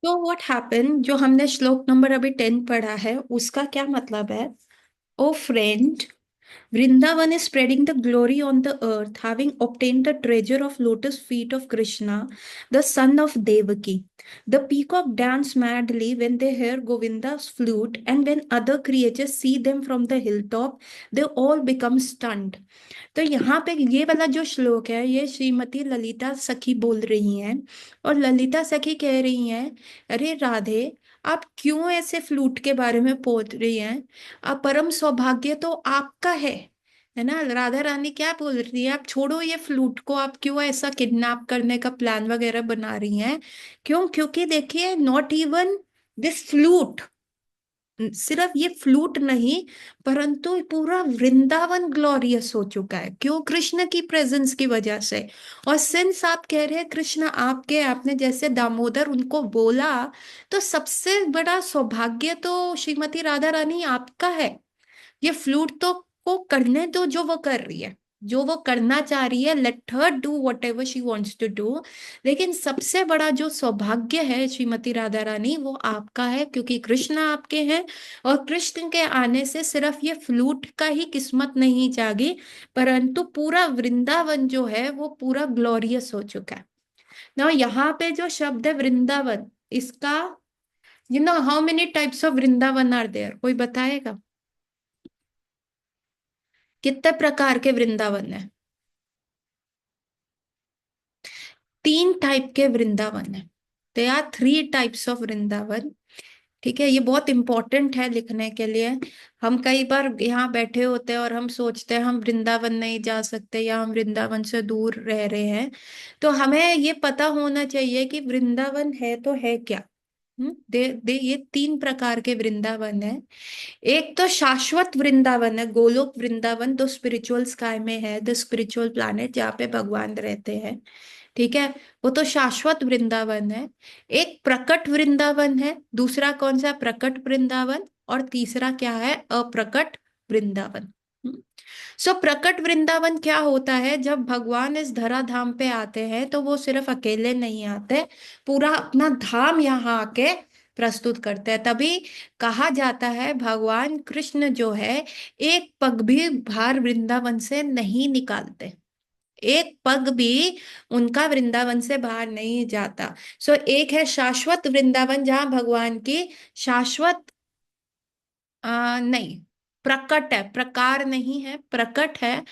तो what happen, जो हमने श्लोक नंबर अभी 10 पढ़ा है उसका क्या मतलब है? ओ friend, Vrindavan is spreading the glory on the earth, having obtained the treasure of lotus feet of Krishna, the son of Devaki. The peacock dance madly when they hear Govinda's flute, and when other creatures see them from the hilltop, they all become stunned. तो यहाँ पे ये वाला जो श्लोक है ये श्रीमती ललिता सखी बोल रही हैं। और ललिता सखी कह रही हैं, अरे राधे, आप क्यों ऐसे फ्लूट के बारे में बोल रही हैं? अब परम सौभाग्य तो आपका है ना। राधा रानी क्या बोल रही है, आप छोड़ो ये फ्लूट को, आप क्यों ऐसा किडनैप करने का प्लान वगैरह बना रही हैं? क्यों? क्योंकि देखिए, नॉट इवन दिस फ्लूट, सिर्फ ये फ्लूट नहीं, परंतु पूरा वृंदावन ग्लोरियस हो चुका है। क्यों? कृष्ण की प्रेजेंस की वजह से। और सिंस आप कह रहे हैं कृष्ण आपके, आपने जैसे दामोदर उनको बोला, तो सबसे बड़ा सौभाग्य तो श्रीमती राधा रानी आपका है। ये फ्लूट तो को करने दो जो वो कर रही है, जो वो करना चाह रही है, let her do whatever she wants to do. लेकिन सबसे बड़ा जो सौभाग्य है श्रीमती राधा रानी, वो आपका है, क्योंकि कृष्ण आपके हैं। और कृष्ण के आने से सिर्फ ये फ्लूट का ही किस्मत नहीं जागी, परंतु पूरा वृंदावन जो है वो पूरा ग्लोरियस हो चुका है ना। यहाँ पे जो शब्द है वृंदावन, इसका how many types of Vrindavan are there, कोई बताएगा? कितने प्रकार के वृंदावन है? 3 टाइप के वृंदावन है। They are 3 types of Vrindavan. ठीक है, ये बहुत इंपॉर्टेंट है लिखने के लिए। हम कई बार यहाँ बैठे होते हैं और हम सोचते हैं हम वृंदावन नहीं जा सकते या हम वृंदावन से दूर रह रहे हैं। तो हमें ये पता होना चाहिए कि वृंदावन है तो है क्या। दे ये 3 प्रकार के वृंदावन है। एक तो शाश्वत वृंदावन है, गोलोक वृंदावन, तो स्पिरिचुअल स्काई में है, द स्पिरिचुअल प्लैनेट जहाँ पे भगवान रहते हैं। ठीक है, वो तो शाश्वत वृंदावन है। एक प्रकट वृंदावन है, दूसरा कौन सा? प्रकट वृंदावन। और तीसरा क्या है? अप्रकट वृंदावन। सो प्रकट वृंदावन क्या होता है? जब भगवान इस धरा धाम पे आते हैं तो वो सिर्फ अकेले नहीं आते, पूरा अपना धाम यहाँ आके प्रस्तुत करते हैं। तभी कहा जाता है भगवान कृष्ण जो है एक पग भी बाहर वृंदावन से नहीं निकालते। एक पग भी उनका वृंदावन से बाहर नहीं जाता। सो एक है शाश्वत वृंदावन जहां भगवान की शाश्वत नहीं, प्रकट है, प्रकार नहीं है, प्रकट है।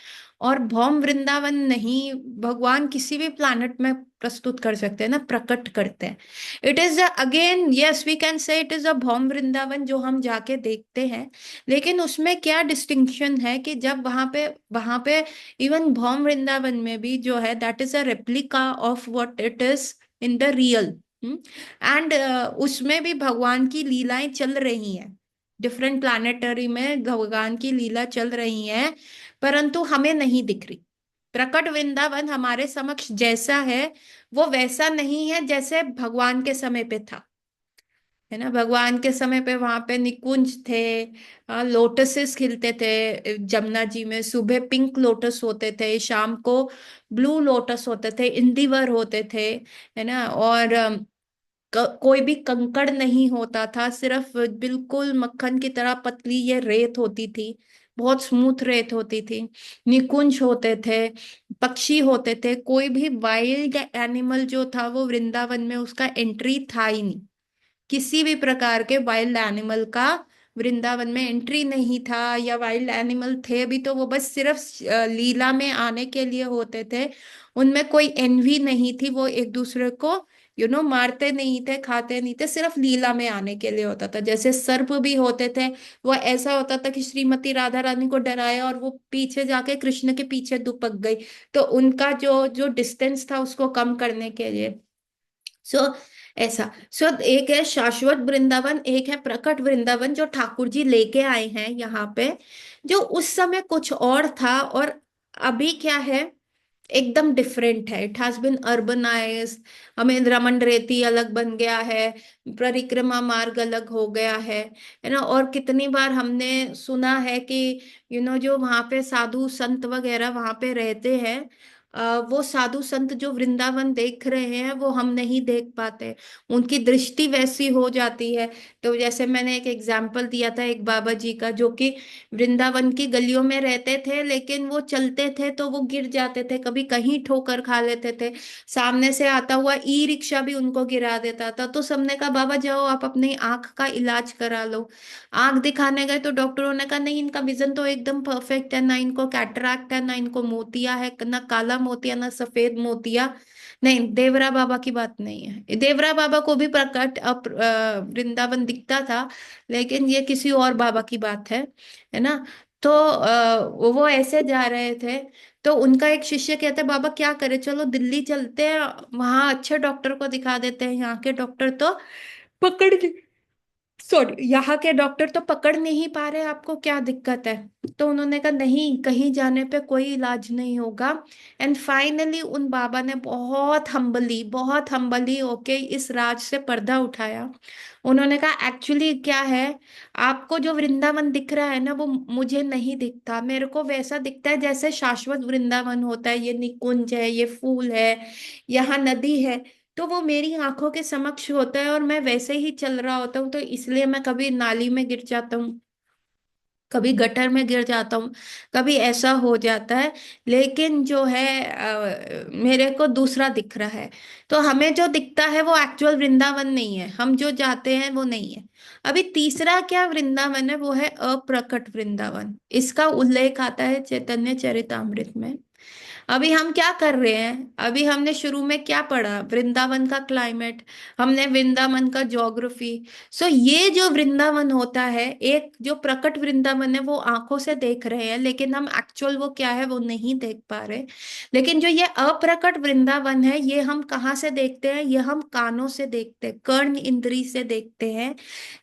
और भौम वृंदावन नहीं, भगवान किसी भी प्लानट में प्रस्तुत कर सकते हैं ना, प्रकट करते हैं। It is again, yes we can say it is a Bhauma Vrindavan जो हम जाके देखते हैं। लेकिन उसमें क्या डिस्टिंक्शन है कि जब वहां पे इवन भौम वृंदावन में भी जो है that is a replica of what it is in the real. And उसमें भी भगवान की लीलाएं चल रही हैं, डिफरेंट प्लानेटरी में भगवान की लीला चल रही है, परंतु हमें नहीं दिख रही। प्रकट वृंदावन हमारे समक्ष जैसा है वो वैसा नहीं है जैसे भगवान के समय पे था, है ना। भगवान के समय पे वहां पे निकुंज थे, लोटसेस खिलते थे जमुना जी में। सुबह पिंक लोटस होते थे, शाम को ब्लू लोटस होते थे, इंदिवर होते थे, है ना। और कोई भी कंकड़ नहीं होता था, सिर्फ बिल्कुल मक्खन की तरह पतली ये रेत होती थी, बहुत स्मूथ रेत होती थी। निकुंज होते थे, पक्षी होते थे, कोई भी वाइल्ड एनिमल जो था वो वृंदावन में उसका एंट्री था ही नहीं। किसी भी प्रकार के वाइल्ड एनिमल का वृंदावन में एंट्री नहीं था, या वाइल्ड एनिमल थे भी तो वो बस सिर्फ लीला में आने के लिए होते थे। उनमें कोई एनवी नहीं थी, वो एक दूसरे को मारते नहीं थे, खाते नहीं थे, सिर्फ लीला में आने के लिए होता था। जैसे सर्प भी होते थे, वो ऐसा होता था कि श्रीमती राधा रानी को डराया और वो पीछे जाके कृष्ण के पीछे दुपक गई, तो उनका जो जो डिस्टेंस था उसको कम करने के लिए। सो ऐसा। सो एक है शाश्वत वृंदावन, एक है प्रकट वृंदावन जो ठाकुर जी लेके आए हैं यहाँ पे, जो उस समय कुछ और था और अभी क्या है, एकदम डिफरेंट है। इट हैज बिन अर्बनाइज, हमें रमन रेती अलग बन गया है, परिक्रमा मार्ग अलग हो गया है ना। और कितनी बार हमने सुना है कि जो वहां पे साधु संत वगैरह वहां पे रहते हैं, वो साधु संत जो वृंदावन देख रहे हैं वो हम नहीं देख पाते, उनकी दृष्टि वैसी हो जाती है। तो जैसे मैंने एक एग्जाम्पल दिया था एक बाबा जी का, जो कि वृंदावन की गलियों में रहते थे, लेकिन वो चलते थे तो वो गिर जाते थे, कभी कहीं ठोकर खा लेते थे, सामने से आता हुआ ई रिक्शा भी उनको गिरा देता था। तो सबने कहा बाबा जाओ आप अपनी आंख का इलाज करा लो। आंख दिखाने गए तो डॉक्टरों ने कहा नहीं, इनका विजन तो एकदम परफेक्ट है, ना इनको कैटरैक्ट है, ना इनको मोतिया है, ना काला मोतिया ना सफेद मोतिया। नहीं, देवरा बाबा की बात नहीं है, देवरा बाबा को भी प्रकट वृंदावन दिखता था, लेकिन ये किसी और बाबा की बात है ना। तो वो ऐसे जा रहे थे, तो उनका एक शिष्य कहता है बाबा क्या करे, चलो दिल्ली चलते हैं, वहां अच्छे डॉक्टर को दिखा देते हैं, यहाँ के डॉक्टर तो पकड़ सॉरी यहाँ के डॉक्टर तो पकड़ नहीं पा रहे, आपको क्या दिक्कत है। तो उन्होंने कहा नहीं, कहीं जाने पे कोई इलाज नहीं होगा। एंड फाइनली उन बाबा ने बहुत हम्बली होके इस राज से पर्दा उठाया। उन्होंने कहा एक्चुअली क्या है, आपको जो वृंदावन दिख रहा है ना वो मुझे नहीं दिखता, मेरे को वैसा दिखता है जैसे शाश्वत वृंदावन होता है, ये निकुंज है, ये फूल है, यहाँ नदी है। तो वो मेरी आंखों के समक्ष होता है और मैं वैसे ही चल रहा होता हूँ, तो इसलिए मैं कभी नाली में गिर जाता हूँ, कभी गटर में गिर जाता हूँ, कभी ऐसा हो जाता है। लेकिन जो है मेरे को दूसरा दिख रहा है। तो हमें जो दिखता है वो एक्चुअल वृंदावन नहीं है, हम जो जाते हैं वो नहीं है। अभी तीसरा क्या वृंदावन है, वो है अप्रकट वृंदावन। इसका उल्लेख आता है चैतन्य चरितामृत में। अभी हम क्या कर रहे हैं, अभी हमने शुरू में क्या पढ़ा, वृंदावन का क्लाइमेट, हमने वृंदावन का ज्योग्राफी। सो ये जो वृंदावन होता है, एक जो प्रकट वृंदावन है वो आंखों से देख रहे हैं, लेकिन हम एक्चुअल वो क्या है वो नहीं देख पा रहे। लेकिन जो ये अप्रकट वृंदावन है, ये हम कहाँ से देखते हैं, ये हम कानों से देखते हैं, कर्ण इंद्री से देखते हैं।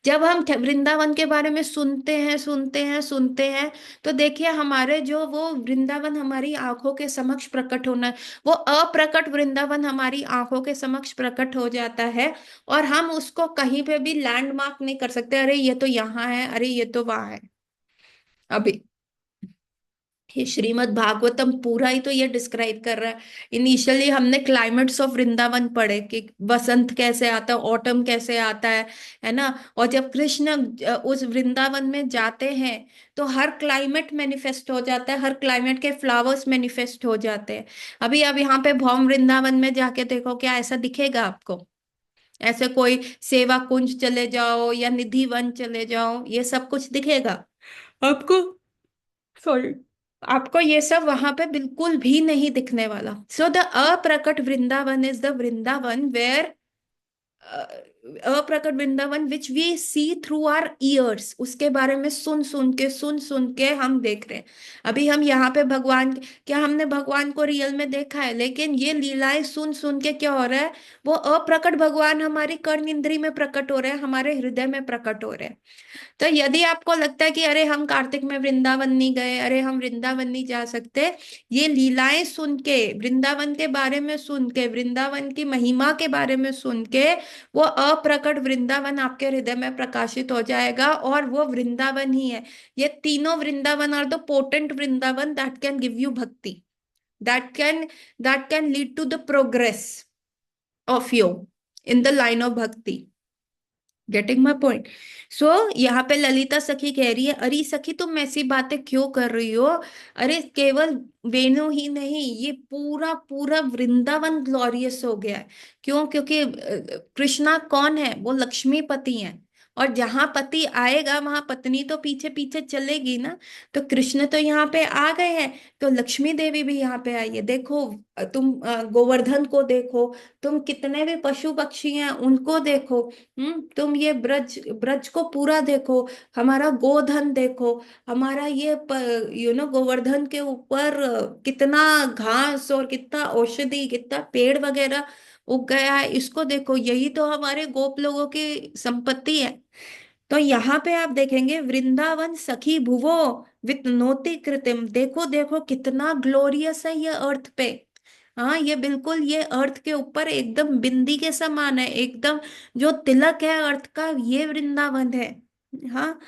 जब हम वृंदावन के बारे में सुनते हैं, तो देखिए हमारे जो वो वृंदावन हमारी आंखों के समक्ष प्रकट होना, वो अप्रकट वृंदावन हमारी आंखों के समक्ष प्रकट हो जाता है। और हम उसको कहीं पे भी लैंडमार्क नहीं कर सकते, अरे ये तो यहाँ है, अरे ये तो वहां है। अभी ये श्रीमद् भागवतम पूरा ही तो ये डिस्क्राइब कर रहा है। इनिशियली हमने क्लाइमेट्स ऑफ वृंदावन पढ़े कि बसंत कैसे आता है, ऑटम कैसे आता है ना। और जब कृष्ण उस वृंदावन में जाते हैं तो हर क्लाइमेट मैनिफेस्ट हो जाता है, हर क्लाइमेट के फ्लावर्स मैनिफेस्ट हो जाते हैं। अभी अब यहाँ पे भौम वृंदावन में जाके देखो, क्या ऐसा दिखेगा आपको? ऐसे कोई सेवा कुंज चले जाओ या निधि वन चले जाओ, ये सब कुछ दिखेगा आपको? सॉरी, आपको ये सब वहां पे बिल्कुल भी नहीं दिखने वाला। So the aprakat Vrindavan is the Vrindavan where, aprakat Vrindavan which we see through our years, उसके बारे में सुन सुन के हम देख रहे हैं। अभी हम यहाँ पे भगवान, क्या हमने भगवान को रियल में देखा है? लेकिन ये लीलाएं सुन सुन के क्या हो रहा है, वो अप्रकट भगवान हमारी कर्ण इंद्री में प्रकट हो रहे हैं, हमारे हृदय में प्रकट हो रहे हैं। तो यदि आपको लगता है कि अरे हम कार्तिक में वृंदावन नहीं गए, अरे हम वृंदावन नहीं जा सकते, ये लीलाएं सुन के, वृंदावन के बारे में सुन के, वृंदावन की महिमा के बारे में सुन के, वो अप्रकट वृंदावन आपके हृदय में प्रकाशित हो जाएगा, और वो वृंदावन ही है। ये तीनों Vrindavan are the potent Vrindavan that can give you bhakti, that can that can lead to the progress of you in the line of bhakti. Getting my point? So यहाँ पे ललिता सखी कह रही है, अरे सखी तुम ऐसी बातें क्यों कर रही हो? अरे केवल वेणु ही नहीं, ये पूरा पूरा वृंदावन ग्लोरियस हो गया है। क्यों? क्योंकि कृष्णा कौन है, वो लक्ष्मीपति हैं। और जहां पति आएगा वहां पत्नी तो पीछे पीछे चलेगी ना। तो कृष्ण तो यहाँ पे आ गए हैं, तो लक्ष्मी देवी भी यहाँ पे आई है। देखो तुम गोवर्धन को देखो, तुम कितने भी पशु पक्षी हैं उनको देखो, तुम ये ब्रज ब्रज को पूरा देखो, हमारा गोधन देखो, हमारा ये गोवर्धन के ऊपर कितना घास और कितना औषधि, कितना पेड़ वगैरह उग गया है, इसको देखो, यही तो हमारे गोप लोगों की संपत्ति है। तो यहाँ पे आप देखेंगे वृंदावन सखी भुवो वित नोति कृतिम, देखो देखो कितना ग्लोरियस है ये अर्थ पे। हाँ, ये बिल्कुल ये अर्थ के ऊपर एकदम बिंदी के समान है, एकदम जो तिलक है अर्थ का, ये वृंदावन है। हाँ।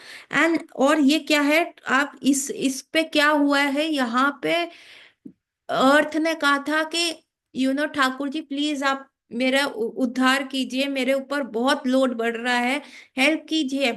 और ये क्या है, आप इस पे क्या हुआ है यहाँ पे, अर्थ ने कहा था कि ठाकुर जी प्लीज आप मेरा उद्धार कीजिए, मेरे ऊपर बहुत लोड बढ़ रहा है, हेल्प कीजिए।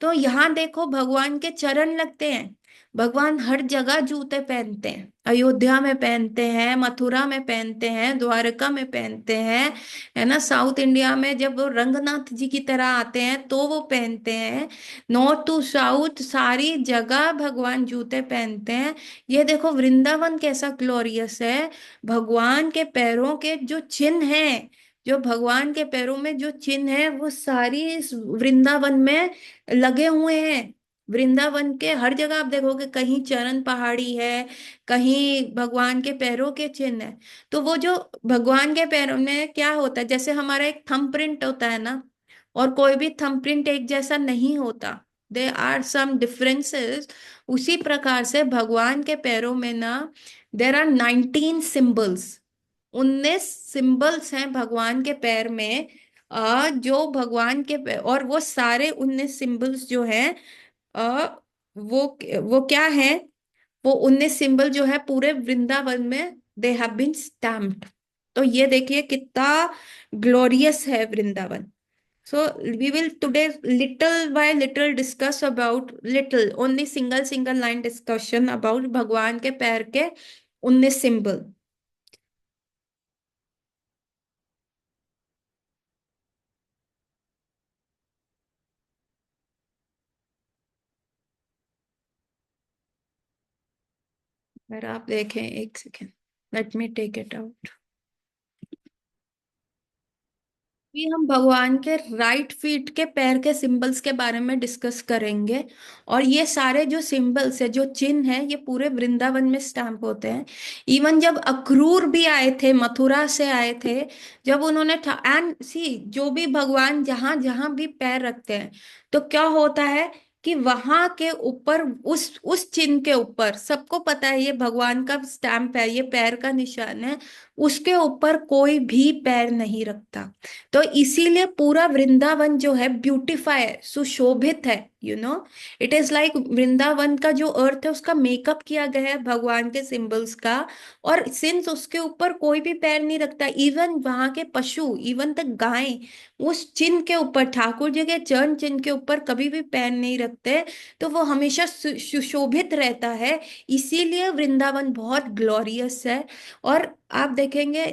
तो यहाँ देखो भगवान के चरण लगते हैं। भगवान हर जगह जूते पहनते हैं, अयोध्या में पहनते हैं, मथुरा में पहनते हैं, द्वारका में पहनते हैं, है ना। साउथ इंडिया में जब वो रंगनाथ जी की तरह आते हैं तो वो पहनते हैं। नॉर्थ टू साउथ सारी जगह भगवान जूते पहनते हैं। ये देखो वृंदावन कैसा ग्लोरियस है। भगवान के पैरों के जो चिन्ह हैं, जो भगवान के पैरों में जो चिन्ह है वो सारी इस वृंदावन में लगे हुए हैं। वृंदावन के हर जगह आप देखोगे, कहीं चरण पहाड़ी है, कहीं भगवान के पैरों के चिन्ह है। तो वो जो भगवान के पैरों में क्या होता है, जैसे हमारा एक थंब प्रिंट होता है ना, और कोई भी थंब प्रिंट एक जैसा नहीं होता, दे आर सम डिफरेंसेस। उसी प्रकार से भगवान के पैरों में ना देर आर 19 सिंबल्स, 19 सिंबल्स हैं भगवान के पैर में। जो भगवान के और वो सारे 19 सिंबल्स जो हैं, आ, वो क्या है, वो 19 सिंबल जो है पूरे वृंदावन में दे हैव बीन स्टैम्प्ड। तो ये देखिए कितना ग्लोरियस है Vrindavan. So we will today little by little discuss about little only single line discussion about भगवान के पैर के 19 सिंबल। अगर आप देखें, एक second, let me take it out. भी हम भगवान के राइट फीट के पैर के सिंबल्स के बारे में डिस्कस करेंगे। और ये सारे जो सिंबल्स है, जो चिन्ह है, ये पूरे वृंदावन में स्टैम्प होते हैं। इवन जब अक्रूर भी आए थे, मथुरा से आए थे, जब उन्होंने एंड सी जो भी भगवान जहां जहां भी पैर रखते हैं, तो क्या होता है कि वहां के ऊपर उस चिन्ह के ऊपर, सबको पता है ये भगवान का स्टैम्प है, ये पैर का निशान है, उसके ऊपर कोई भी पैर नहीं रखता। तो इसीलिए पूरा वृंदावन जो है ब्यूटीफाई है, सुशोभित है। इट इज लाइक वृंदावन का जो अर्थ है उसका मेकअप किया गया है भगवान के सिंबल्स का। और सिंस उसके ऊपर कोई भी पैर नहीं रखता, इवन वहां के पशु, इवन द गाय, उस चिन्ह के ऊपर, ठाकुर जी के चरण चिन्ह के ऊपर कभी भी पैर नहीं रखते। तो वो हमेशा सुशोभित रहता है। इसीलिए वृंदावन बहुत ग्लोरियस है। और आप देखेंगे,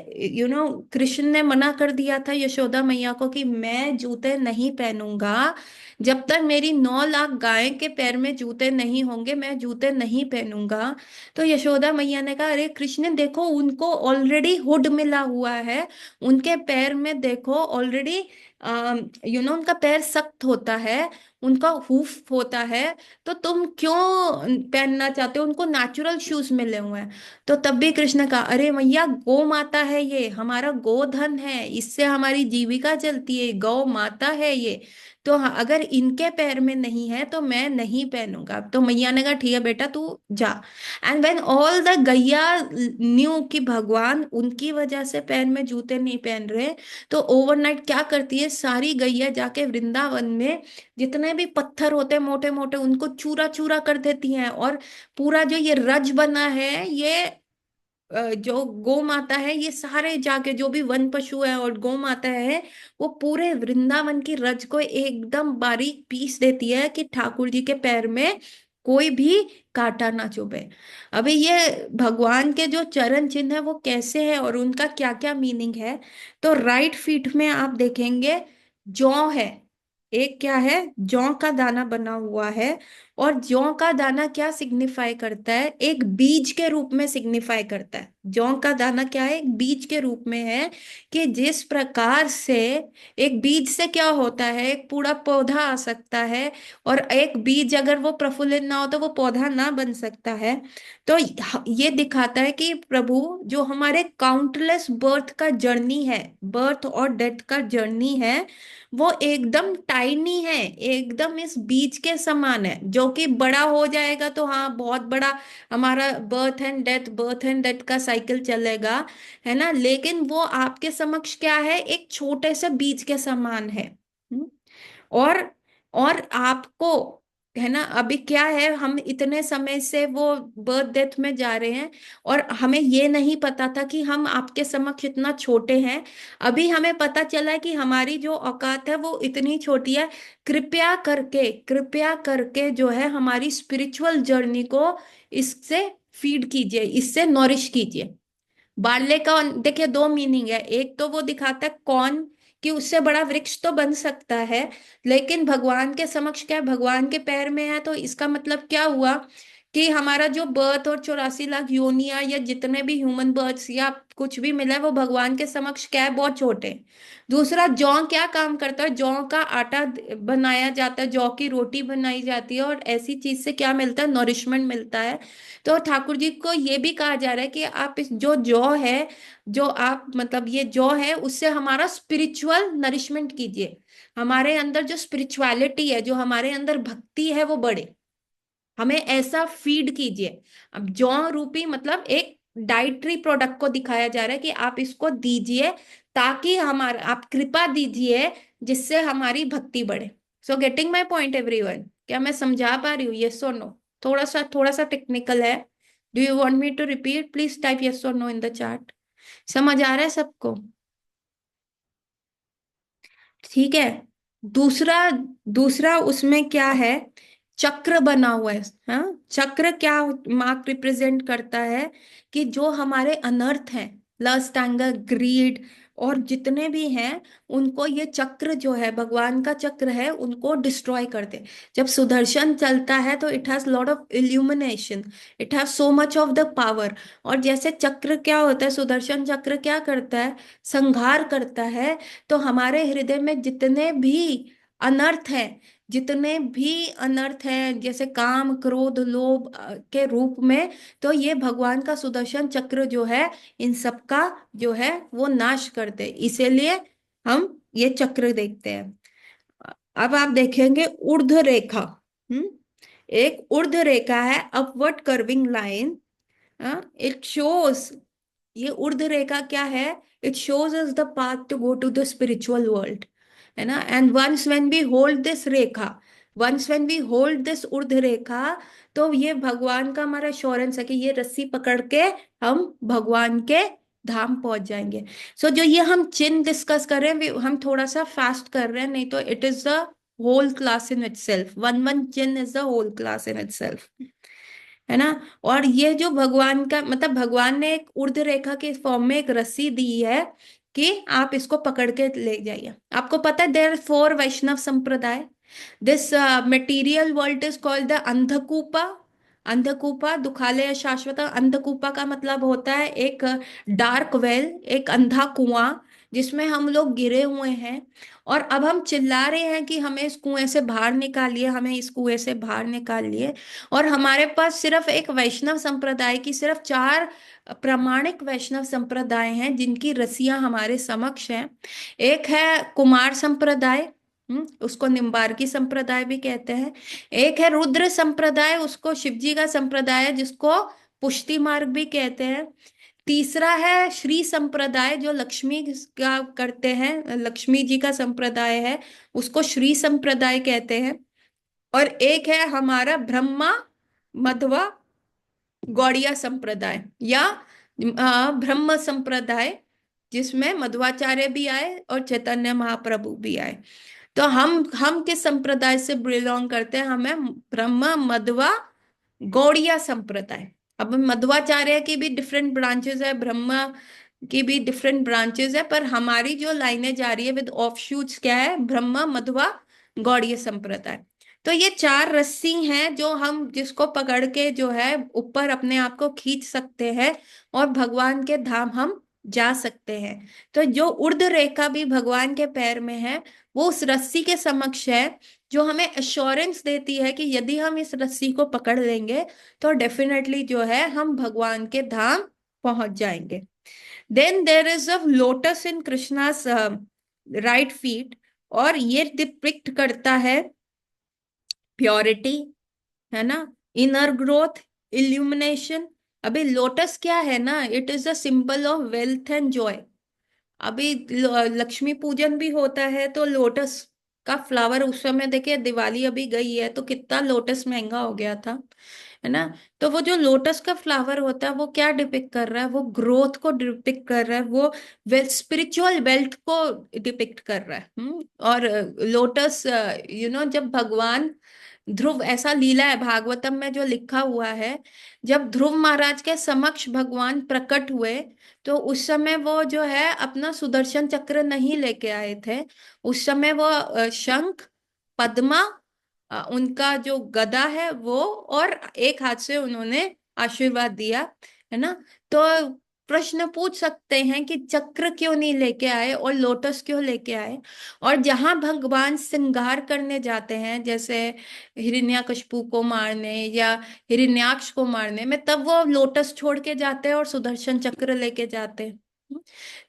कृष्ण ने मना कर दिया था यशोदा मैया को कि मैं जूते नहीं पहनूंगा, जब तक मेरी 9 लाख गाय के पैर में जूते नहीं होंगे मैं जूते नहीं पहनूंगा। तो यशोदा मैया ने कहा, अरे कृष्ण देखो, उनको ऑलरेडी हुड मिला हुआ है, उनके पैर में देखो ऑलरेडी, उनका पैर सख्त होता है, उनका हूफ होता है, तो तुम क्यों पहनना चाहते हो, उनको नेचुरल शूज मिले हुए हैं। तो तब भी कृष्ण का, अरे मैया गौ माता है, ये हमारा गोधन है, इससे हमारी जीविका चलती है, गौ माता है ये। तो हाँ, अगर इनके पैर में नहीं है तो मैं नहीं पहनूंगा। तो मैया ने कहा ठीक है बेटा तू जा। एंड व्हेन ऑल द गैया न्यू कि भगवान उनकी वजह से पैर में जूते नहीं पहन रहे, तो ओवरनाइट क्या करती है, सारी गैया जाके वृंदावन में जितने भी पत्थर होते हैं मोटे मोटे, उनको चूरा चूरा कर देती हैं। और पूरा जो ये रज बना है, ये जो गौ माता है, ये सारे जाके जो भी वन पशु है और गौ माता है, वो पूरे वृंदावन की रज को एकदम बारीक पीस देती है कि ठाकुर जी के पैर में कोई भी कांटा ना चुभे। अभी ये भगवान के जो चरण चिन्ह है वो कैसे है और उनका क्या क्या मीनिंग है। तो राइट फीट में आप देखेंगे जौ है, एक क्या है, जौ का दाना बना हुआ है। और जौ का दाना क्या सिग्निफाई करता है, एक बीज के रूप में सिग्निफाई करता है। जौ का दाना क्या है, एक बीज के रूप में है। कि जिस प्रकार से एक बीज से क्या होता है, एक पूरा पौधा आ सकता है, और एक बीज अगर वो प्रफुल्लित ना हो तो वो पौधा ना बन सकता है। तो ये दिखाता है कि प्रभु जो हमारे काउंटलेस बर्थ का जर्नी है, बर्थ और डेथ का जर्नी है, वो एकदम टाइनी है, एकदम इस बीज के समान है, जो कि बड़ा हो जाएगा तो हाँ बहुत बड़ा हमारा बर्थ एंड डेथ का साइकिल चलेगा, है ना। लेकिन वो आपके समक्ष क्या है, एक छोटे से बीज के समान है। हम्म? और और आपको है ना। अभी क्या है, हम इतने समय से वो बर्थ डेथ में जा रहे हैं, और हमें ये नहीं पता था कि हम आपके समक्ष इतना छोटे हैं। अभी हमें पता चला है कि हमारी जो औकात है वो इतनी छोटी है। कृपया करके जो है हमारी स्पिरिचुअल जर्नी को इससे फीड कीजिए, इससे नॉरिश कीजिए। बारले का देखिए दो मीनिंग है। एक तो वो दिखाता है कौन, कि उससे बड़ा वृक्ष तो बन सकता है, लेकिन भगवान के समक्ष क्या है, भगवान के पैर में है। तो इसका मतलब क्या हुआ कि हमारा जो बर्थ और 84 लाख योनिया या जितने भी ह्यूमन बर्थ्स या कुछ भी मिला है, वो भगवान के समक्ष क्या है, बहुत छोटे हैं। दूसरा, जौ क्या काम करता है, जौ का आटा बनाया जाता है, जौ की रोटी बनाई जाती है, और ऐसी चीज से क्या मिलता है, नॉरिशमेंट मिलता है। तो ठाकुर जी को ये भी कहा जा रहा है कि आप इस जो जौ है, जो आप मतलब ये जौ है, उससे हमारा स्पिरिचुअल नरिशमेंट कीजिए। हमारे अंदर जो स्पिरिचुअलिटी है, जो हमारे अंदर भक्ति है, वो बढ़े। हमें ऐसा फीड कीजिए। अब जौ रूपी मतलब एक डाइटरी प्रोडक्ट को दिखाया जा रहा है कि आप इसको दीजिए, ताकि हमारा, आप कृपा दीजिए जिससे हमारी भक्ति बढ़े। So getting my point everyone? क्या मैं समझा पा रही हूँ? यस और नो? थोड़ा सा टेक्निकल है। Do you want me to repeat? Please type yes और नो इन द चैट। समझ आ रहा है सबको? ठीक है। दूसरा, दूसरा उसमें क्या है, चक्र बना हुआ है। हाँ, चक्र क्या मार्क रिप्रेजेंट करता है, कि जो हमारे अनर्थ हैं, लस्ट, एंगर, ग्रीड और जितने भी हैं, उनको ये चक्र जो है, भगवान का चक्र है, उनको डिस्ट्रॉय कर दे। जब सुदर्शन चलता है तो it has lot of illumination, it has so much of the power. और जैसे चक्र क्या होता है, सुदर्शन चक्र क्या करता है, संहार करता है। तो हमारे हृदय में जितने भी अनर्थ हैं, जितने भी अनर्थ हैं, जैसे काम, क्रोध, लोभ के रूप में, तो ये भगवान का सुदर्शन चक्र जो है, इन सब का जो है वो नाश करते, इसीलिए हम ये चक्र देखते हैं। अब आप देखेंगे ऊर्ध्व रेखा। हम्म एक ऊर्ध्व रेखा है, upward curving line. It shows, ये ऊर्ध्व रेखा क्या है, it shows us the path to go to the spiritual world, है ना। And once when we hold this rekha, once when we hold this urdhva rekha, तो ये भगवान का हमारा श्योरेंस है कि ये रस्सी पकड़ के हम भगवान के धाम पहुंच जाएंगे। सो जो ये हम चिन्ह डिस्कस कर रहे हैं, हम थोड़ा सा फास्ट कर रहे हैं, नहीं तो it is the whole class in itself. One one chinh is the whole class in itself, है ना। और ये जो भगवान का मतलब, भगवान ने एक ऊर्ध्व रेखा के फॉर्म में एक रस्सी दी है कि आप इसको पकड़ के ले जाइए। आपको पता है there four Vaishnava sampradaya. This material world is called the andhakupa. Andhakupa, dukhalaya shashvat. अंधकूपा का मतलब होता है एक डार्क वेल, एक अंधा कुआं, जिसमें हम लोग गिरे हुए हैं। और अब हम चिल्ला रहे हैं कि हमें इस कुएं से बाहर निकालिए, हमें इस कुएं से बाहर निकालिए। और हमारे पास सिर्फ एक वैष्णव संप्रदाय की सिर्फ चार प्रामाणिक वैष्णव संप्रदाय हैं, जिनकी रस्सियां हमारे समक्ष हैं। एक है कुमार संप्रदाय, उसको निम्बार्की संप्रदाय भी कहते हैं। एक है रुद्र संप्रदाय, उसको शिवजी का संप्रदाय है, जिसको पुष्टि मार्ग भी कहते हैं। तीसरा है श्री संप्रदाय, जो लक्ष्मी का करते हैं, लक्ष्मी जी का संप्रदाय है, उसको श्री संप्रदाय कहते हैं। और एक है हमारा ब्रह्मा मध्वा गौड़िया संप्रदाय, या ब्रह्म संप्रदाय, जिसमें मध्वाचार्य भी आए और चैतन्य महाप्रभु भी आए। तो हम किस संप्रदाय से बिलोंग करते हैं? हमें ब्रह्म मध्वा गौड़िया संप्रदाय। अब मध्वाचार्य की भी डिफरेंट ब्रांचेस है, ब्रह्मा की भी डिफरेंट ब्रांचेस है, पर हमारी जो लाइनें जा रही है विद ऑफशूट्स क्या है, ब्रह्मा मध्वा गौड़ीय संप्रदाय। तो ये चार रस्सी हैं जो हम, जिसको पकड़ के जो है ऊपर अपने आप को खींच सकते हैं, और भगवान के धाम हम जा सकते हैं। तो जो ऊर्ध्व रेखा भी भगवान के पैर में है, वो उस रस्सी के समक्ष है, जो हमें एश्योरेंस देती है कि यदि हम इस रस्सी को पकड़ लेंगे, तो डेफिनेटली जो है हम भगवान के धाम पहुंच जाएंगे। Then there is a lotus in Krishna's right feet, और ये डिपिक्ट करता है प्योरिटी, है ना, इनर ग्रोथ, इल्यूमिनेशन। अभी लोटस क्या है ना, it is a symbol of wealth and joy. अभी लक्ष्मी पूजन भी होता है तो लोटस का फ्लावर, उस समय देखिए दिवाली अभी गई है तो कितना लोटस महंगा हो गया था, है ना। तो वो जो लोटस का फ्लावर होता है वो क्या डिपिक्ट कर रहा है, वो ग्रोथ को डिपिक्ट कर रहा है, वो वेल्थ, स्पिरिचुअल वेल्थ को डिपिक्ट कर रहा है। और लोटस, जब भगवान ध्रुव, ऐसा लीला है भागवतम में जो लिखा हुआ है, जब ध्रुव महाराज के समक्ष भगवान प्रकट हुए तो उस समय वो जो है अपना सुदर्शन चक्र नहीं लेके आए थे। उस समय वो शंख, पद्मा, उनका जो गदा है वो, और एक हाथ से उन्होंने आशीर्वाद दिया, है ना। तो प्रश्न पूछ सकते हैं कि चक्र क्यों नहीं लेके आए और लोटस क्यों लेके आए। और जहां भगवान श्रृंगार करने जाते हैं, जैसे हिरण्यकशिपु को मारने या हिरण्याक्ष को मारने में, तब वो लोटस छोड़ के जाते हैं और सुदर्शन चक्र लेके जाते हैं।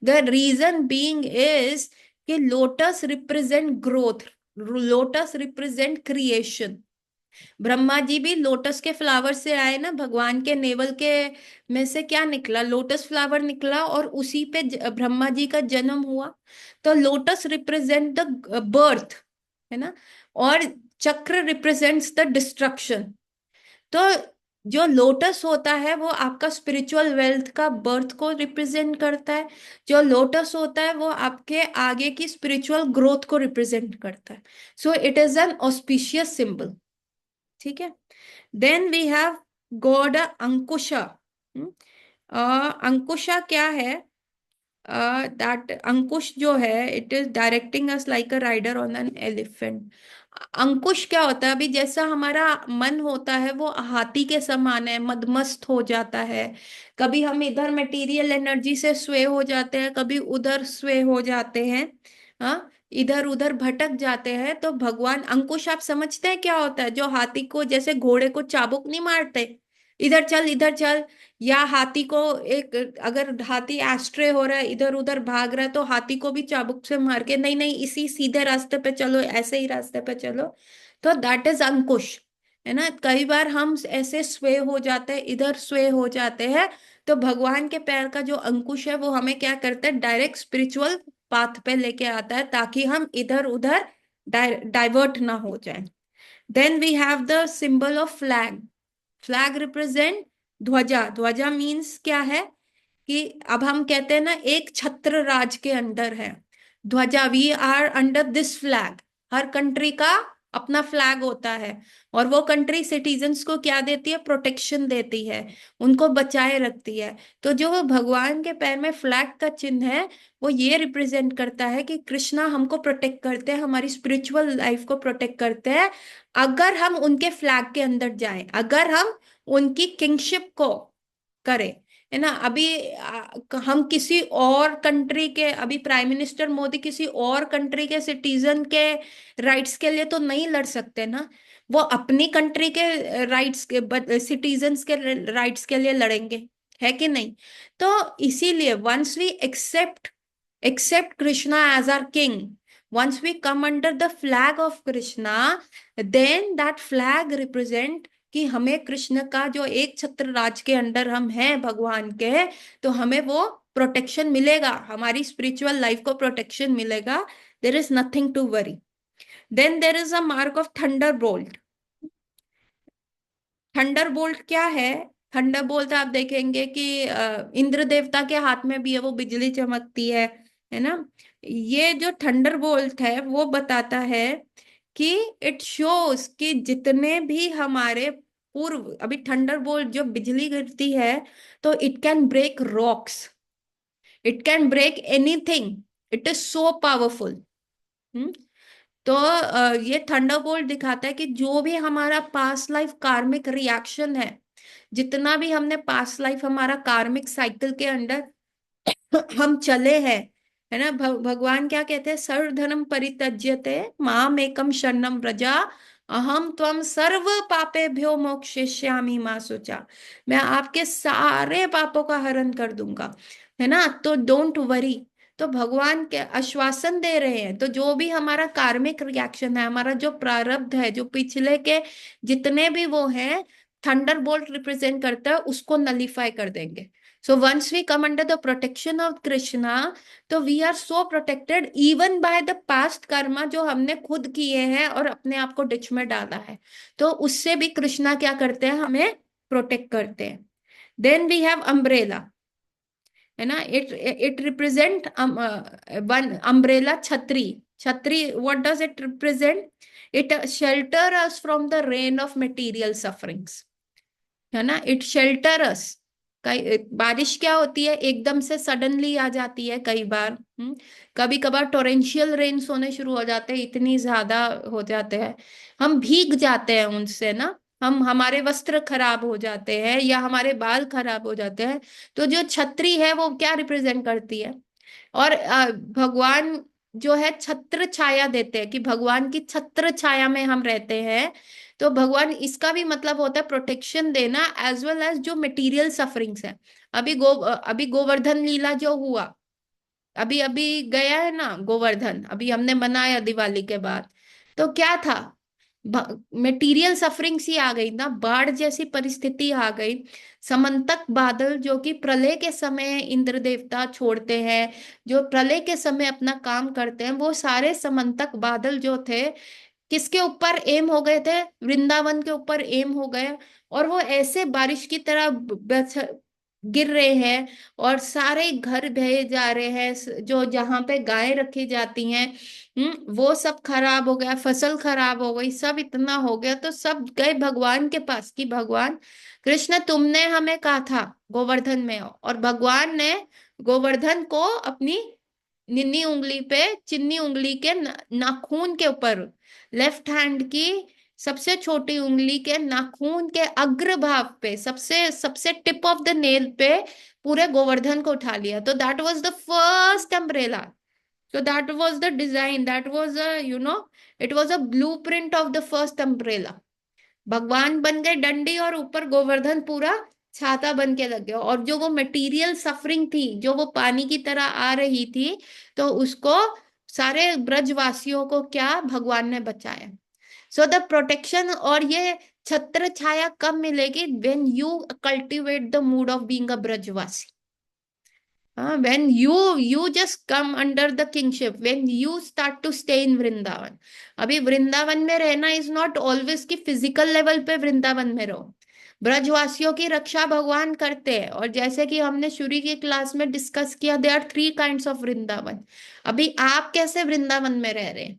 द रीजन बीइंग इज कि lotus represent growth, lotus represent creation. Brahma ji भी लोटस के फ्लावर से आए ना, भगवान के नेवल के में से क्या निकला, लोटस फ्लावर निकला, और उसी पे ब्रह्मा जी का जन्म हुआ। तो लोटस रिप्रेजेंट द बर्थ, है ना। और चक्र रिप्रेजेंट्स द डिस्ट्रक्शन। तो जो लोटस होता है वो आपका स्पिरिचुअल वेल्थ का बर्थ को रिप्रेजेंट करता है। जो लोटस होता है वो आपके आगे की स्पिरिचुअल ग्रोथ को रिप्रेजेंट करता है। So it is an auspicious symbol. ठीक है। Then we have god ankusha. अंकुशा क्या है? दैट अंकुश जो है, it is directing us like a rider on an elephant. अंकुश क्या होता है? अभी जैसा हमारा मन होता है वो हाथी के समान है, मदमस्त हो जाता है। कभी हम इधर मटेरियल एनर्जी से स्वे हो जाते हैं, कभी उधर स्वे हो जाते हैं, हाँ, इधर उधर भटक जाते हैं। तो भगवान अंकुश, आप समझते हैं क्या होता है? जो हाथी को, जैसे घोड़े को चाबुक नहीं मारते, इधर चल इधर चल, या हाथी को एक, अगर हाथी एस्ट्रे हो रहा है, इधर उधर भाग रहा है, तो हाथी को भी चाबुक से मार के, नहीं नहीं इसी सीधे रास्ते पे चलो, ऐसे ही रास्ते पे चलो। तो दैट इज अंकुश, है ना। कई बार हम ऐसे स्वे हो जाते हैं, इधर स्वे हो जाते हैं। तो भगवान के पैर का जो अंकुश है वो हमें क्या करता है? डायरेक्ट स्पिरिचुअल पाथ पे लेके आता है, ताकि हम इधर उधर डाइवर्ट ना हो जाए। Then we have the symbol of flag. Flag represent dhwaja. Dhwaja means क्या है? कि अब हम कहते हैं ना, एक छत्र राज के अंडर है ध्वजा, we are under this flag. हर कंट्री का अपना फ्लैग होता है, और वो कंट्री सिटीजन्स को क्या देती है? प्रोटेक्शन देती है, उनको बचाए रखती है। तो जो भगवान के पैर में फ्लैग का चिन्ह है, वो ये रिप्रेजेंट करता है कि कृष्णा हमको प्रोटेक्ट करते हैं, हमारी स्पिरिचुअल लाइफ को प्रोटेक्ट करते हैं, अगर हम उनके फ्लैग के अंदर जाएं, अगर हम उनकी किंगशिप को करें, है ना। अभी हम किसी और कंट्री के, अभी प्राइम मिनिस्टर मोदी किसी और कंट्री के सिटीजन के राइट्स के लिए तो नहीं लड़ सकते ना। वो अपनी कंट्री के राइट्स के, सिटीजन्स के राइट्स के लिए लड़ेंगे, है कि नहीं। तो इसीलिए once we accept Krishna as our king, once we come under the flag of krishna, then that flag represent कि हमें कृष्ण का जो एक छत्र राज के अंडर हम हैं भगवान के, तो हमें वो प्रोटेक्शन मिलेगा, हमारी स्पिरिचुअल लाइफ को प्रोटेक्शन मिलेगा। There is nothing to worry. Then there is a mark of thunderbolt. Thunderbolt क्या है? थंडर बोल्ट आप देखेंगे कि इंद्र देवता के हाथ में भी है, वो बिजली चमकती है ना। ये जो थंडर बोल्ट है वो बताता है कि इट शोज कि जितने भी हमारे पूर्व, अभी थंडर बोल्ट जो बिजली गिरती है, तो it can break rocks, it can break anything, it is so powerful. तो ये थंडरबोल्ट दिखाता है कि जो भी हमारा पास्ट लाइफ कार्मिक रिएक्शन है, जितना भी हमने पास्ट लाइफ हमारा कार्मिक साइकिल के अंडर हम चले हैं, है ना। भगवान क्या कहते हैं? सर्वधर्म परित्यज्यते माम एकम शरणम व्रजा, अहम त्वम सर्व पापेभ्यो मोक्षयिष्यामि मा शुचा। मैं आपके सारे पापों का हरण कर दूंगा, है ना। तो डोंट वरी। तो भगवान के आश्वासन दे रहे हैं। तो जो भी हमारा कार्मिक रिएक्शन है, हमारा जो प्रारब्ध है, जो पिछले के जितने भी वो हैं, थंडर बोल्ट रिप्रेजेंट करता है, उसको नलीफाई कर देंगे। So once we come under the protection of Krishna, तो we are so protected even by the past karma जो हमने खुद किए हैं और अपने आप को डिच में डाला है, तो उससे भी कृष्णा क्या करते हैं, हमें प्रोटेक्ट करते हैं. देन वी हैव अम्ब्रेला, है ना. इट रिप्रेजेंट वन अम्ब्रेला, छतरी. छतरी, what does it represent? It shelter us from the rain of material sufferings, है ना. इट शेल्टर अस. कई बारिश क्या होती है, एकदम से सडनली आ जाती है कई बार. कभी कभार टोरेंशियल रेन्स होने शुरू हो जाते हैं, इतनी ज्यादा हो जाते हैं, हम भीग जाते हैं उनसे ना. हम, हमारे वस्त्र खराब हो जाते हैं या हमारे बाल खराब हो जाते हैं. तो जो छतरी है वो क्या रिप्रेजेंट करती है? और भगवान जो है छत्र छाया देते हैं, कि भगवान की छत्र छाया में हम रहते हैं. तो भगवान, इसका भी मतलब होता है प्रोटेक्शन देना, एज वेल एज जो मटेरियल सफरिंग्स है. अभी गोवर्धन लीला जो हुआ, अभी अभी गया है ना गोवर्धन, अभी हमने मनाया दिवाली के बाद. तो क्या था, मटेरियल सफरिंग्स ही आ गई ना, बाढ़ जैसी परिस्थिति आ गई. समंतक बादल जो कि प्रलय के समय इंद्र देवता छोड़ते हैं, जो प्रलय के समय अपना काम करते हैं, वो सारे समंतक बादल जो थे, किसके ऊपर एम हो गए थे? वृंदावन के ऊपर एम हो गए. और वो ऐसे बारिश की तरह गिर रहे हैं, और सारे घर बहे जा रहे हैं, जो जहां पे गायें रखी जाती हैं, वो सब खराब हो गया, फसल खराब हो गई, सब इतना हो गया. तो सब गए भगवान के पास कि भगवान कृष्ण, तुमने हमें कहा था गोवर्धन में आओ. और भगवान ने गोवर्धन को अपनी निन्नी उंगली पे, चिन्नी उंगली के नाखून के ऊपर, लेफ्ट हैंड की सबसे छोटी उंगली के नाखून के अग्रभाग पे, सबसे सबसे टिप ऑफ द नेल पे पूरे गोवर्धन को उठा लिया. तो that was the first umbrella. So that was the design, that was a, it was a blueprint of the first umbrella. भगवान बन गए डंडी, और ऊपर गोवर्धन पूरा छाता बन के लग गया. और जो वो मटेरियल सफरिंग थी, जो वो पानी की तरह आ रही थी, तो उसको सारे ब्रजवासियों को क्या भगवान ने बचाया. So the protection. और ये छत्र छाया कब मिलेगी? When you cultivate the mood of being a Brajvasi. When you just come under the kingship, when you start to stay in Vrindavan. अभी वृंदावन में रहना इज नॉट ऑलवेज कि फिजिकल लेवल पे वृंदावन में रहो. ब्रजवासियों की रक्षा भगवान करते हैं. और जैसे कि हमने शुरू की क्लास में डिस्कस किया, they are 3 kinds of Vrindavan. अभी आप कैसे वृंदावन में रह रहे हैं?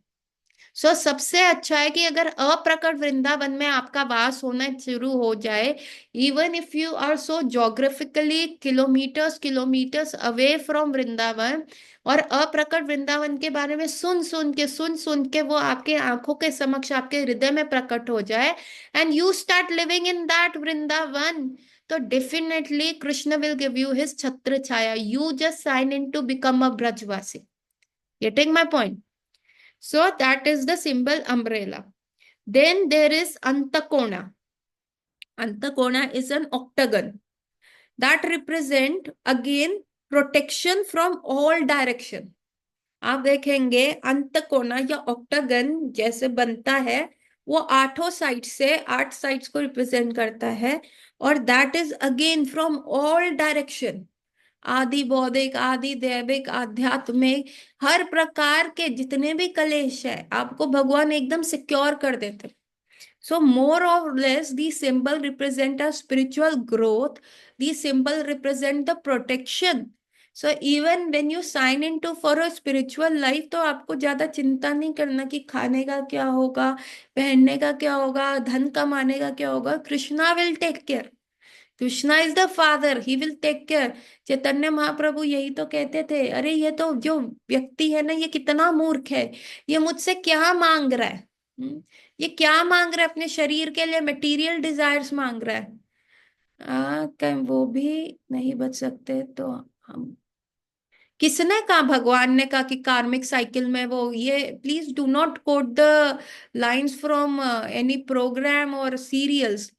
सबसे अच्छा है कि अगर अप्रकट वृंदावन में आपका वास होना शुरू हो जाए, even if you are so geographically kilometres kilometres away from Vrindavan, और अप्रकट वृंदावन के बारे में सुन सुन के वो आपके आंखों के समक्ष, आपके हृदय में प्रकट हो जाए, and you start living in that Vrindavan, तो definitely Krishna will give you his chhatra chhaya. You just sign in to become a Brajwasi. Getting my point? So that is the symbol umbrella. Then there is Antakona. Antakona is an octagon that represent again protection from all direction. आप देखेंगे अंतकोना या octagon जैसे बनता है, वो 8 से 8 sides को represent करता है. और that is again from all direction. आदि बौद्धिक, आदि दैविक, आध्यात्मिक, हर प्रकार के जितने भी कलेश है, आपको भगवान एकदम सिक्योर कर देते. So more or less, these symbol represent a spiritual growth. These symbol represent the protection. So even when you sign into for a spiritual life, तो आपको ज्यादा चिंता नहीं करना कि खाने का क्या होगा, पहनने का क्या होगा, धन कमाने का क्या होगा. Krishna will take care. Krishna is the father, he will take care. Chaitanya Mahaprabhu यही तो कहते थे, अरे ये तो जो व्यक्ति है ना, ये कितना मूर्ख है, ये मुझसे क्या मांग रहा है. ये क्या मांग रहा है? अपने शरीर के लिए मटेरियल डिजायर्स मांग रहा है. कहीं वो भी नहीं बच सकते तो हम, किसने कहा? भगवान ने कहा कि कार्मिक साइकिल में वो, ये please do not quote the lines from any programme और serials.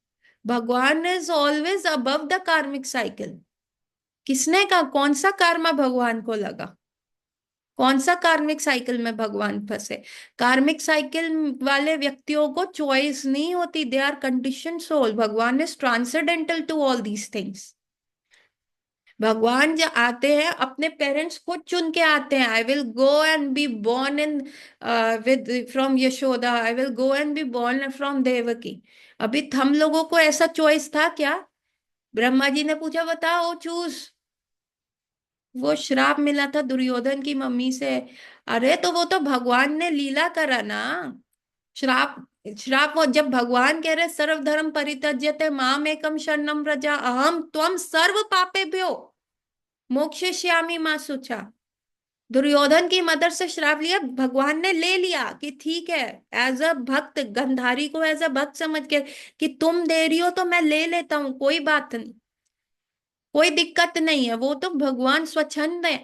Bhagwan is always above the karmic cycle. किसने कहा? कौन सा कर्मा भगवान को लगा? कौन सा कार्मिक साइकिल में भगवान फंसे? कार्मिक साइकिल वाले व्यक्तियों को चॉइस नहीं होती, they are condition soul. Bhagwan is transcendental to all these things. भगवान जो आते हैं अपने पेरेंट्स खुद चुन के आते हैं। I will go and be born in with from Yashoda, I will go and be born from Devaki. अभी हम लोगों को ऐसा चॉइस था क्या? ब्रह्मा जी ने पूछा बताओ चूज। वो श्राप मिला था दुर्योधन की मम्मी से। अरे तो वो तो भगवान ने लीला करा ना। श्राप, श्राप वो जब भगवान कह रहे सर्वधर्म परित्यज्यते माम एकम शरणम व्रजा अहम त्वम सर्व पापेभ्यो मोक्षयिष्यामि मा शुचा। दुर्योधन की मदर से श्राप लिया, भगवान ने ले लिया कि ठीक है, एज अ भक्त गंधारी को एज अ भक्त समझ के कि तुम दे रही हो तो मैं ले लेता हूँ, कोई बात नहीं, कोई दिक्कत नहीं है। वो तो भगवान स्वच्छंद है,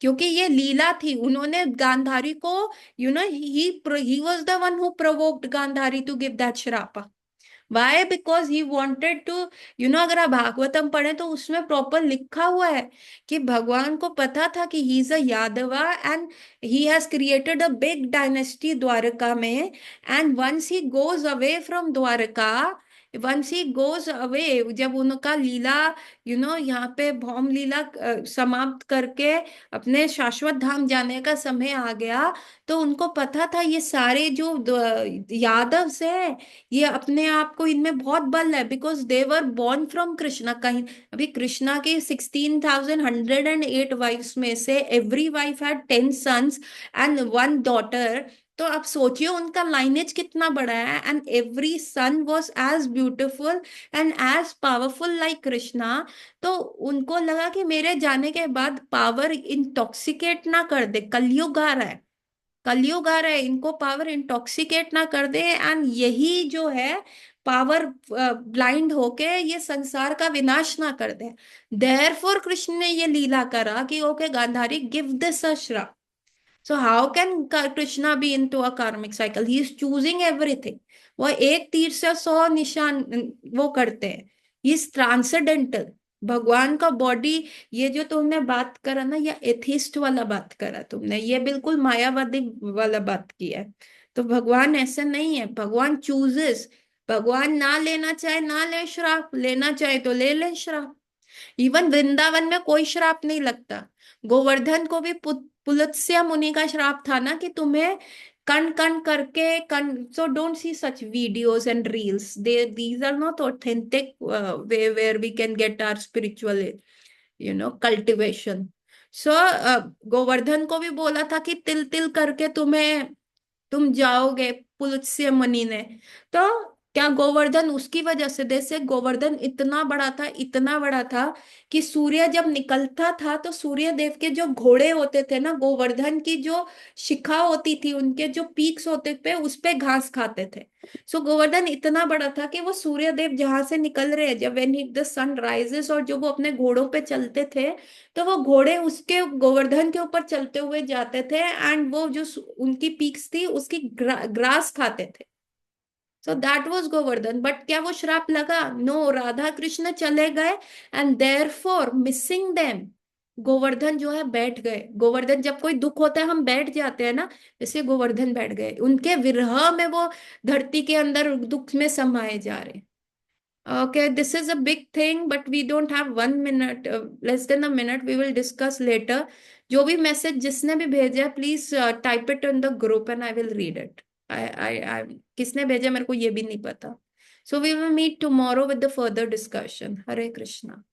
क्योंकि ये लीला थी। उन्होंने गांधारी को, he was the one who provoked Gandhari to give that shraap. Why? Because he wanted to, अगर आप भागवतम पढ़े तो उसमें प्रॉपर लिखा हुआ है कि भगवान को पता था कि ही is a Yadava and he has created a big dynasty Dwarka में। And once he goes away from Dwarka, once he goes away, जब उनका लीला, यहाँ पे भौम लीला समाप्त करके अपने शाश्वत धाम जाने का समय आ गया, तो उनको पता था ये सारे जो यादव है, ये अपने आप को, इनमें बहुत बल है, because they were born from Krishna. कहीं अभी कृष्णा की 16,108 वाइफ्स में से every wife had 10 sons and one daughter. तो आप सोचिए उनका लाइनेज कितना बड़ा है, and every son was as beautiful and as powerful like Krishna. तो उनको लगा कि मेरे जाने के बाद पावर इंटॉक्सिकेट ना कर दे, कलयुग आ रहा है, कलयुग आ रहा है, इनको पावर इंटॉक्सिकेट ना कर दे, एंड यही जो है पावर ब्लाइंड होके ये संसार का विनाश ना कर दे। देयरफॉर कृष्ण ने ये लीला करा कि okay Gandhari give this a shraap. So how can Krishna be into a karmic cycle? He is choosing everything. वो एक तीर से 100 निशान वो करते हैं। He is transcendental. भगवान का बॉडी, ये जो तुमने बात करा ना, ये एथिस्ट वाला बात करा तुमने, ये बिल्कुल मायावादी वाला बात किया है। तो भगवान ऐसे नहीं है, भगवान चूजेस। भगवान ना लेना चाहे ना ले श्राप, लेना चाहे तो ले ले श्राप। इवन वृंदावन में कोई श्राप नहीं लगता। गोवर्धन को भी पुलत्स्य मुनि का श्राप था ना कि तुम्हें कण कण करके कण। So don't see such videos and reels, they these are not authentic way where we can get our spiritual cultivation. So Govardhan को भी बोला था कि तिल तिल करके तुम जाओगे, पुलत्स्य मुनि ने। तो क्या गोवर्धन उसकी वजह से, जैसे गोवर्धन इतना बड़ा था, इतना बड़ा था कि सूर्य जब निकलता था तो सूर्य देव के जो घोड़े होते थे ना, गोवर्धन की जो शिखा होती थी, उनके जो पीक्स होते थे उस पे घास खाते थे। सो गोवर्धन इतना बड़ा था कि वो सूर्य देव जहां से निकल रहे हैं, जब व्हेन द सन राइजेस, और जो वो अपने घोड़ों पे चलते थे, तो वो घोड़े उसके गोवर्धन के ऊपर चलते हुए जाते थे, एंड वो जो उनकी पीक्स थी उसकी ग्रास खाते थे। So that was Govardhan. But क्या वो श्राप लगा? नो, राधा कृष्ण चले गए, and therefore missing them, Govardhan जो है बैठ गए। गोवर्धन, जब कोई दुख होता है हम बैठ जाते हैं ना, जैसे गोवर्धन बैठ गए, उनके विरह में वो धरती के अंदर दुख में समाये जा रहे। Okay, this is a big thing, but we don't have 1 minute, less than a minute. We will discuss later. जो भी मैसेज जिसने भी भेजा है, please type it in the group and I will read it. I किसने भेजा मेरे को ये भी नहीं पता। So we will meet tomorrow with the further discussion. Hare Krishna.